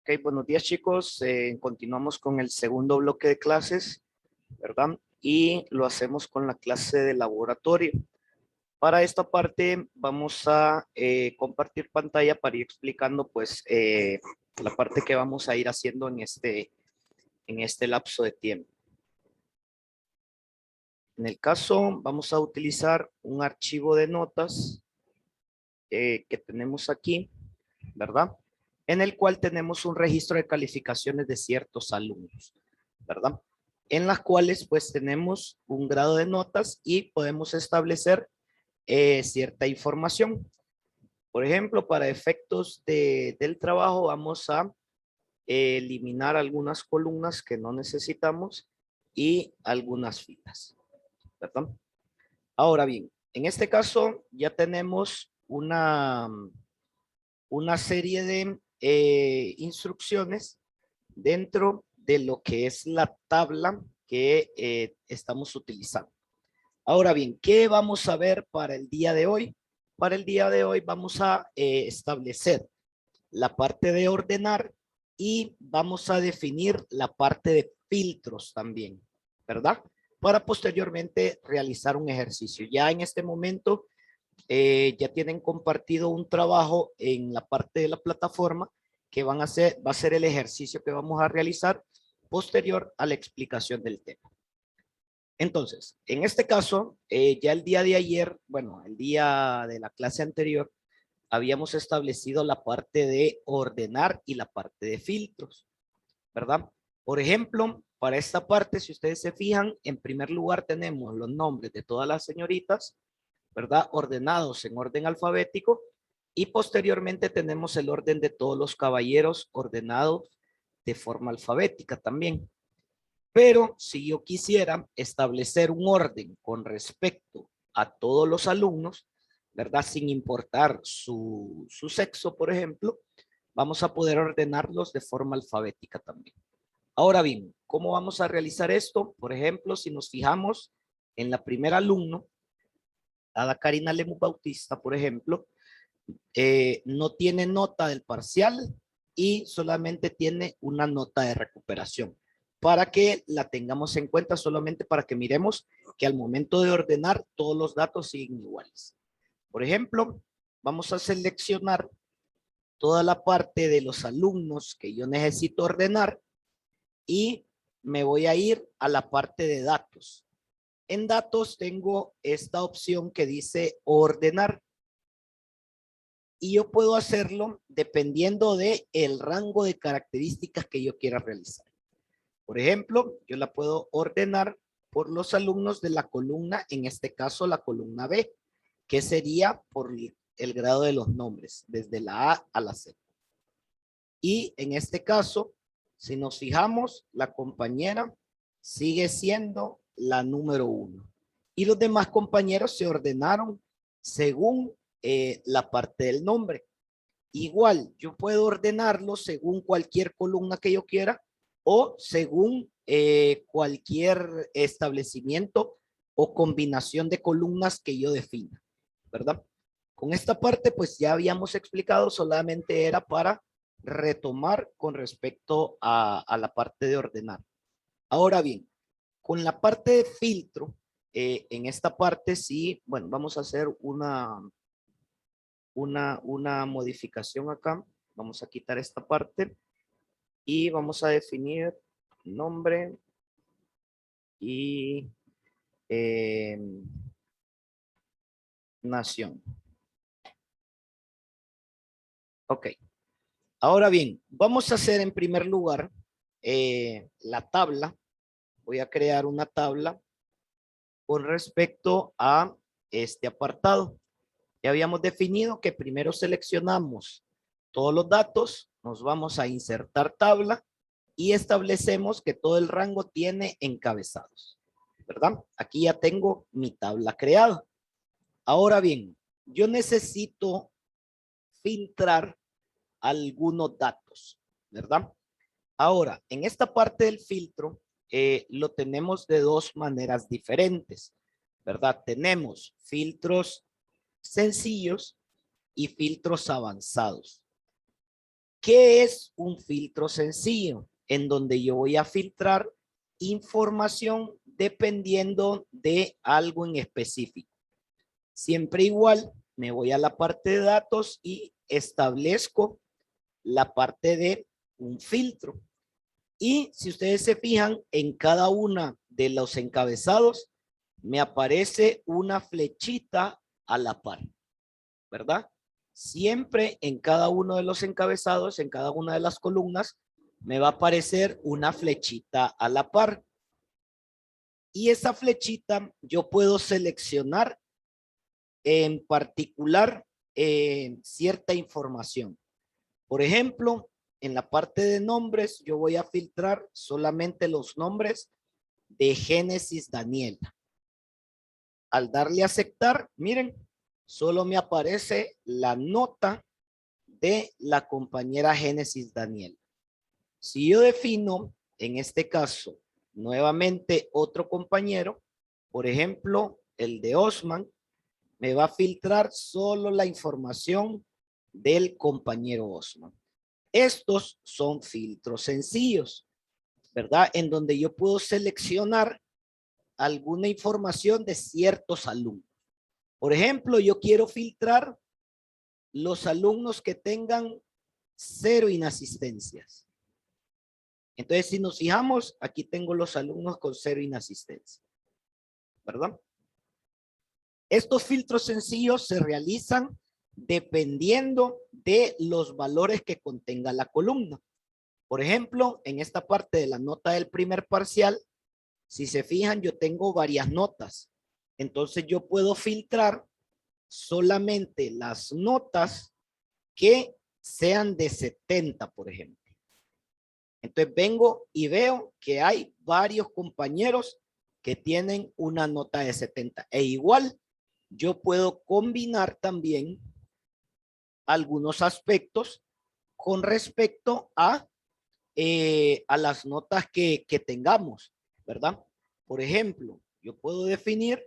Ok, buenos días chicos. Continuamos con el segundo bloque de clases, ¿verdad? Y lo hacemos con la clase de laboratorio. Para esta parte vamos a compartir pantalla para ir explicando pues la parte que vamos a ir haciendo en este lapso de tiempo. En el caso vamos a utilizar un archivo de notas que tenemos aquí, ¿verdad? En el cual tenemos un registro de calificaciones de ciertos alumnos, ¿verdad? En las cuales pues tenemos un grado de notas y podemos establecer cierta información. Por ejemplo, para efectos del trabajo vamos a eliminar algunas columnas que no necesitamos y algunas filas, ¿verdad? Ahora bien, en este caso ya tenemos una serie de instrucciones dentro de lo que es la tabla que estamos utilizando. Ahora bien, ¿qué vamos a ver para el día de hoy? Para el día de hoy vamos a establecer la parte de ordenar y vamos a definir la parte de filtros también, ¿verdad? Para posteriormente realizar un ejercicio. Ya en este momento ya tienen compartido un trabajo en la parte de la plataforma que va a ser el ejercicio que vamos a realizar posterior a la explicación del tema. Entonces, en este caso, ya el día de ayer, bueno, el día de la clase anterior, habíamos establecido la parte de ordenar y la parte de filtros, ¿verdad? Por ejemplo, para esta parte, si ustedes se fijan, en primer lugar tenemos los nombres de todas las señoritas, ¿verdad? Ordenados en orden alfabético y posteriormente tenemos el orden de todos los caballeros ordenados de forma alfabética también. Pero si yo quisiera establecer un orden con respecto a todos los alumnos, ¿verdad? Sin importar su sexo, por ejemplo, vamos a poder ordenarlos de forma alfabética también. Ahora bien, ¿cómo vamos a realizar esto? Por ejemplo, si nos fijamos en la primera alumno, Ada Karina Lemus Bautista, por ejemplo, no tiene nota del parcial y solamente tiene una nota de recuperación para que la tengamos en cuenta, solamente para que miremos que al momento de ordenar todos los datos siguen iguales. Por ejemplo, vamos a seleccionar toda la parte de los alumnos que yo necesito ordenar y me voy a ir a la parte de datos. En datos tengo esta opción que dice ordenar. Y yo puedo hacerlo dependiendo de el rango de características que yo quiera realizar. Por ejemplo, yo la puedo ordenar por los alumnos de la columna, en este caso la columna B, que sería por el grado de los nombres, desde la A a la Z. Y en este caso, si nos fijamos, la compañera sigue siendo la número 1. Y los demás compañeros se ordenaron según la parte del nombre. Igual, yo puedo ordenarlo según cualquier columna que yo quiera o según cualquier establecimiento o combinación de columnas que yo defina, ¿verdad? Con esta parte, pues ya habíamos explicado, solamente era para retomar con respecto a la parte de ordenar. Ahora bien, con la parte de filtro, en esta parte sí, bueno, vamos a hacer una modificación acá. Vamos a quitar esta parte y vamos a definir nombre y nación. Ok. Ahora bien, vamos a hacer en primer lugar la tabla. Voy a crear una tabla con respecto a este apartado. Ya habíamos definido que primero seleccionamos todos los datos, nos vamos a insertar tabla y establecemos que todo el rango tiene encabezados, ¿verdad? Aquí ya tengo mi tabla creada. Ahora bien, yo necesito filtrar algunos datos, ¿verdad? Ahora, en esta parte del filtro, lo tenemos de dos maneras diferentes, ¿verdad? Tenemos filtros sencillos y filtros avanzados. ¿Qué es un filtro sencillo? En donde yo voy a filtrar información dependiendo de algo en específico. Siempre igual, me voy a la parte de datos y establezco la parte de un filtro. Y si ustedes se fijan, en cada una de los encabezados me aparece una flechita a la par, ¿verdad? Siempre en cada uno de los encabezados, en cada una de las columnas, me va a aparecer una flechita a la par. Y esa flechita yo puedo seleccionar en particular cierta información. Por ejemplo, en la parte de nombres, yo voy a filtrar solamente los nombres de Génesis Daniela. Al darle a aceptar, miren, solo me aparece la nota de la compañera Génesis Daniela. Si yo defino, en este caso, nuevamente otro compañero, por ejemplo, el de Osman, me va a filtrar solo la información del compañero Osman. Estos son filtros sencillos, ¿verdad? En donde yo puedo seleccionar alguna información de ciertos alumnos. Por ejemplo, yo quiero filtrar los alumnos que tengan 0 inasistencias. Entonces, si nos fijamos, aquí tengo los alumnos con 0 inasistencia, ¿verdad? Estos filtros sencillos se realizan dependiendo de los valores que contenga la columna. Por ejemplo, en esta parte de la nota del primer parcial, si se fijan, yo tengo varias notas. Entonces yo puedo filtrar solamente las notas que sean de 70, por ejemplo. Entonces vengo y veo que hay varios compañeros que tienen una nota de 70. E igual, yo puedo combinar también algunos aspectos con respecto a las notas que tengamos, ¿verdad? Por ejemplo, yo puedo definir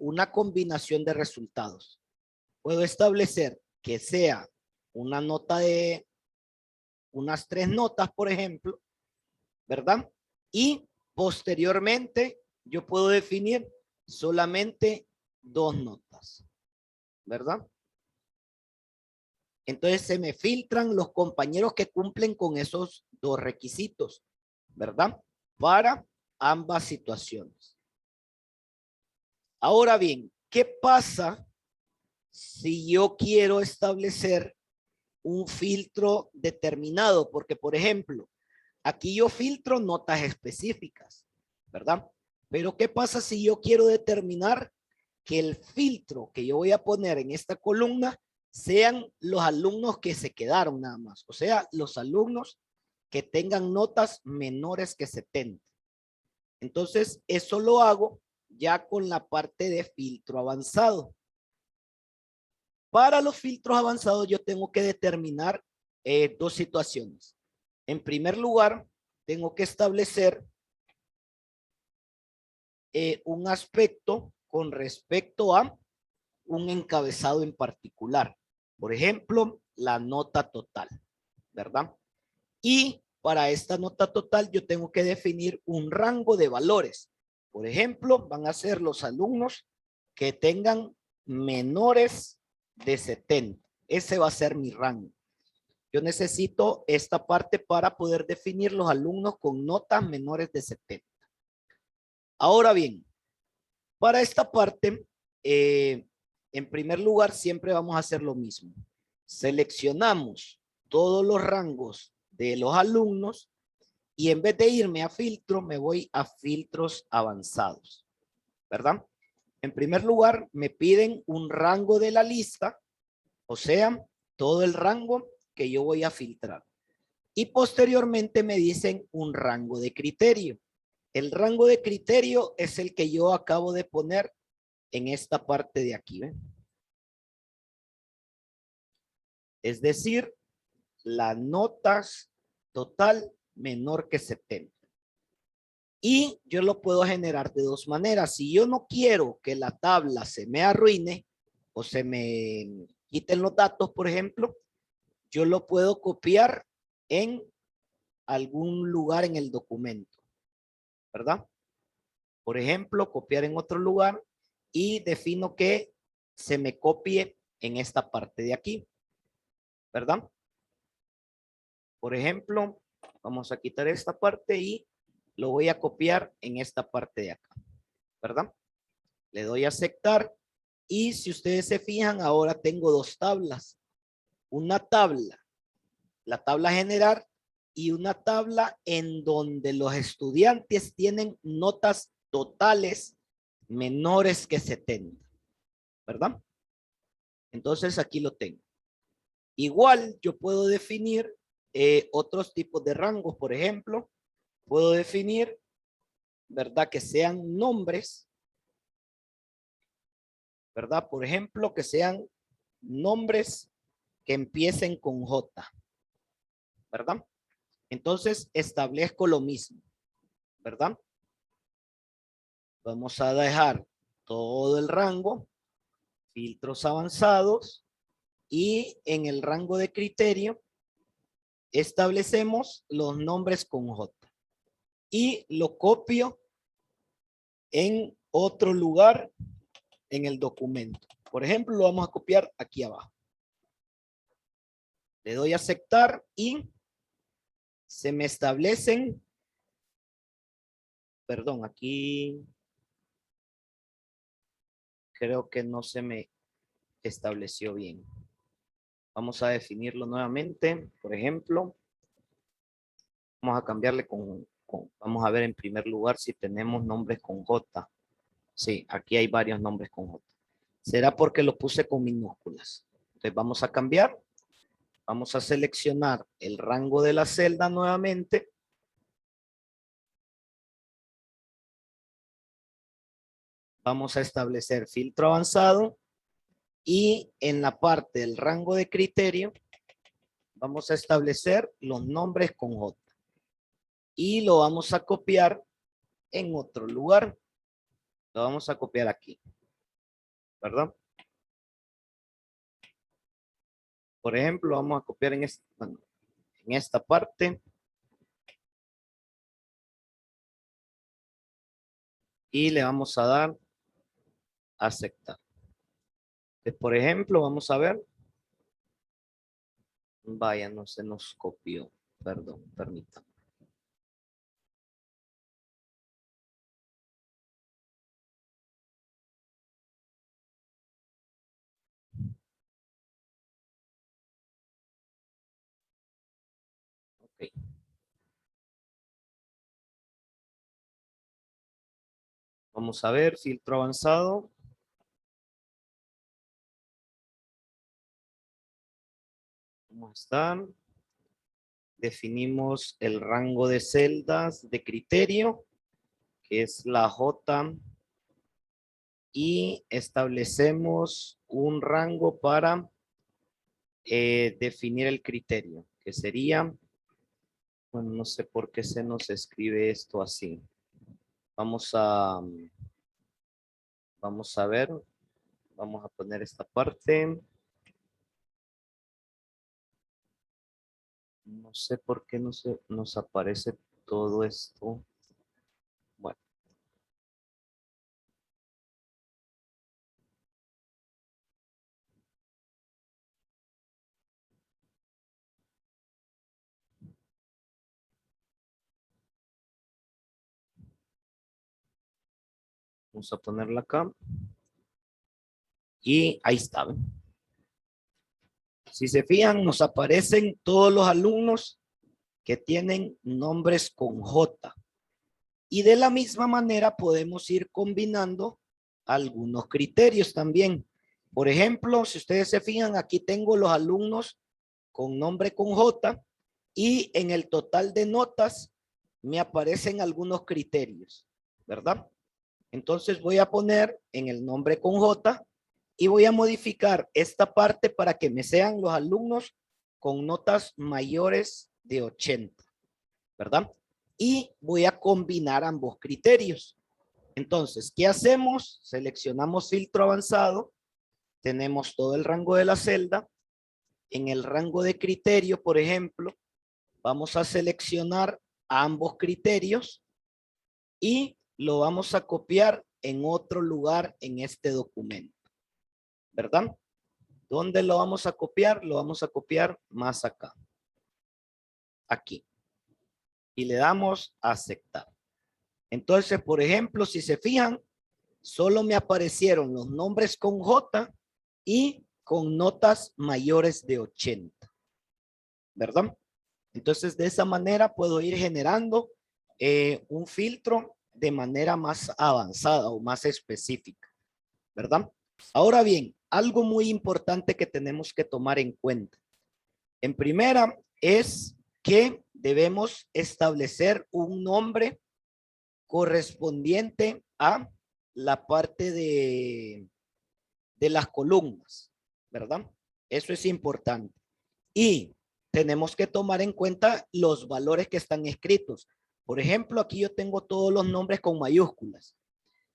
una combinación de resultados. Puedo establecer que sea una nota de unas 3 notas, por ejemplo, ¿verdad? Y posteriormente yo puedo definir solamente 2 notas, ¿verdad? Entonces se me filtran los compañeros que cumplen con esos 2 requisitos, ¿verdad? Para ambas situaciones. Ahora bien, ¿qué pasa si yo quiero establecer un filtro determinado? Porque, por ejemplo, aquí yo filtro notas específicas, ¿verdad? Pero ¿qué pasa si yo quiero determinar que el filtro que yo voy a poner en esta columna sean los alumnos que se quedaron nada más? O sea, los alumnos que tengan notas menores que 70. Entonces, eso lo hago ya con la parte de filtro avanzado. Para los filtros avanzados yo tengo que determinar 2 situaciones. En primer lugar, tengo que establecer un aspecto con respecto a un encabezado en particular. Por ejemplo, la nota total, ¿verdad? Y para esta nota total yo tengo que definir un rango de valores. Por ejemplo, van a ser los alumnos que tengan menores de 70. Ese va a ser mi rango. Yo necesito esta parte para poder definir los alumnos con notas menores de 70. Ahora bien, para esta parte, en primer lugar, siempre vamos a hacer lo mismo. Seleccionamos todos los rangos de los alumnos y en vez de irme a filtro, me voy a filtros avanzados, ¿verdad? En primer lugar, me piden un rango de la lista, o sea, todo el rango que yo voy a filtrar. Y posteriormente me dicen un rango de criterio. El rango de criterio es el que yo acabo de poner en esta parte de aquí, ¿ven? Es decir, las notas total menor que 70. Y yo lo puedo generar de 2 maneras. Si yo no quiero que la tabla se me arruine o se me quiten los datos, por ejemplo, yo lo puedo copiar en algún lugar en el documento, ¿verdad? Por ejemplo, copiar en otro lugar y defino que se me copie en esta parte de aquí, ¿verdad? Por ejemplo, vamos a quitar esta parte y lo voy a copiar en esta parte de acá, ¿verdad? Le doy a aceptar y si ustedes se fijan, ahora tengo dos tablas. Una tabla, la tabla general y una tabla en donde los estudiantes tienen notas totales menores que 70, ¿verdad? Entonces aquí lo tengo. Igual yo puedo definir otros tipos de rangos. Por ejemplo, puedo definir, ¿verdad? Que sean nombres, ¿verdad? Por ejemplo, que sean nombres que empiecen con J, ¿verdad? Entonces establezco lo mismo, ¿verdad? Vamos a dejar todo el rango, filtros avanzados y en el rango de criterio establecemos los nombres con J y lo copio en otro lugar en el documento. Por ejemplo, lo vamos a copiar aquí abajo. Le doy a aceptar y se me establecen, perdón, aquí creo que no se me estableció bien. Vamos a definirlo nuevamente. Por ejemplo, vamos a cambiarle vamos a ver en primer lugar si tenemos nombres con J. Sí, aquí hay varios nombres con J. Será porque lo puse con minúsculas. Entonces vamos a cambiar. Vamos a seleccionar el rango de la celda nuevamente. Vamos a establecer filtro avanzado. Y en la parte del rango de criterio, vamos a establecer los nombres con J. Y lo vamos a copiar en otro lugar. Lo vamos a copiar aquí, ¿verdad? Por ejemplo, vamos a copiar en esta parte. Y le vamos a dar a aceptar. Entonces, por ejemplo, vamos a ver. Vaya, no se nos copió. Perdón, permítanme. Ok. Vamos a ver, filtro avanzado. ¿Cómo están? Definimos el rango de celdas de criterio, que es la J. Y establecemos un rango para definir el criterio, que sería, bueno, no sé por qué se nos escribe esto así. Vamos a ver, vamos a poner esta parte. No sé por qué no nos aparece todo esto. Bueno. Vamos a ponerla acá. Y ahí está. ¿Ven? Si se fijan, nos aparecen todos los alumnos que tienen nombres con J. Y de la misma manera podemos ir combinando algunos criterios también. Por ejemplo, si ustedes se fijan, aquí tengo los alumnos con nombre con J y en el total de notas me aparecen algunos criterios, ¿verdad? Entonces voy a poner en el nombre con J y voy a modificar esta parte para que me sean los alumnos con notas mayores de 80, ¿verdad? Y voy a combinar ambos criterios. Entonces, ¿qué hacemos? Seleccionamos filtro avanzado, tenemos todo el rango de la celda, en el rango de criterio, por ejemplo, vamos a seleccionar ambos criterios y lo vamos a copiar en otro lugar en este documento, ¿verdad? ¿Dónde lo vamos a copiar? Lo vamos a copiar más acá. Aquí. Y le damos a aceptar. Entonces, por ejemplo, si se fijan, solo me aparecieron los nombres con J y con notas mayores de 80, ¿verdad? Entonces, de esa manera puedo ir generando un filtro de manera más avanzada o más específica, ¿verdad? Ahora bien, algo muy importante que tenemos que tomar en cuenta. En primera es que debemos establecer un nombre correspondiente a la parte de las columnas, ¿verdad? Eso es importante. Y tenemos que tomar en cuenta los valores que están escritos. Por ejemplo, aquí yo tengo todos los nombres con mayúsculas.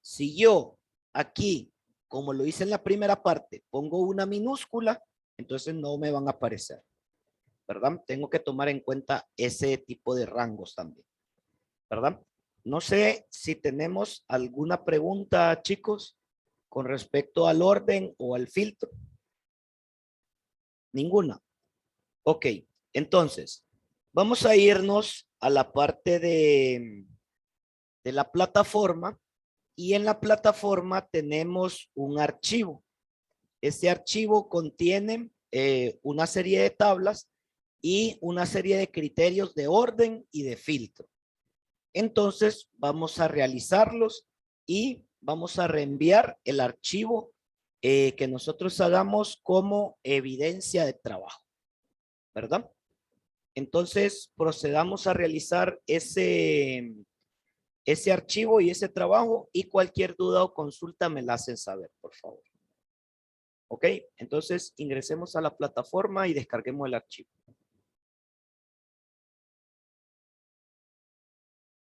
Si yo aquí, como lo hice en la primera parte, pongo una minúscula, entonces no me van a aparecer, ¿verdad? Tengo que tomar en cuenta ese tipo de rangos también, ¿verdad? No sé si tenemos alguna pregunta, chicos, con respecto al orden o al filtro. Ninguna. Ok, entonces, vamos a irnos a la parte de la plataforma y en la plataforma tenemos un archivo. Este archivo contiene una serie de tablas y una serie de criterios de orden y de filtro. Entonces, vamos a realizarlos y vamos a reenviar el archivo que nosotros hagamos como evidencia de trabajo, ¿verdad? Entonces, procedamos a realizar ese archivo y ese trabajo y cualquier duda o consulta me la hacen saber, por favor. Ok, entonces ingresemos a la plataforma y descarguemos el archivo.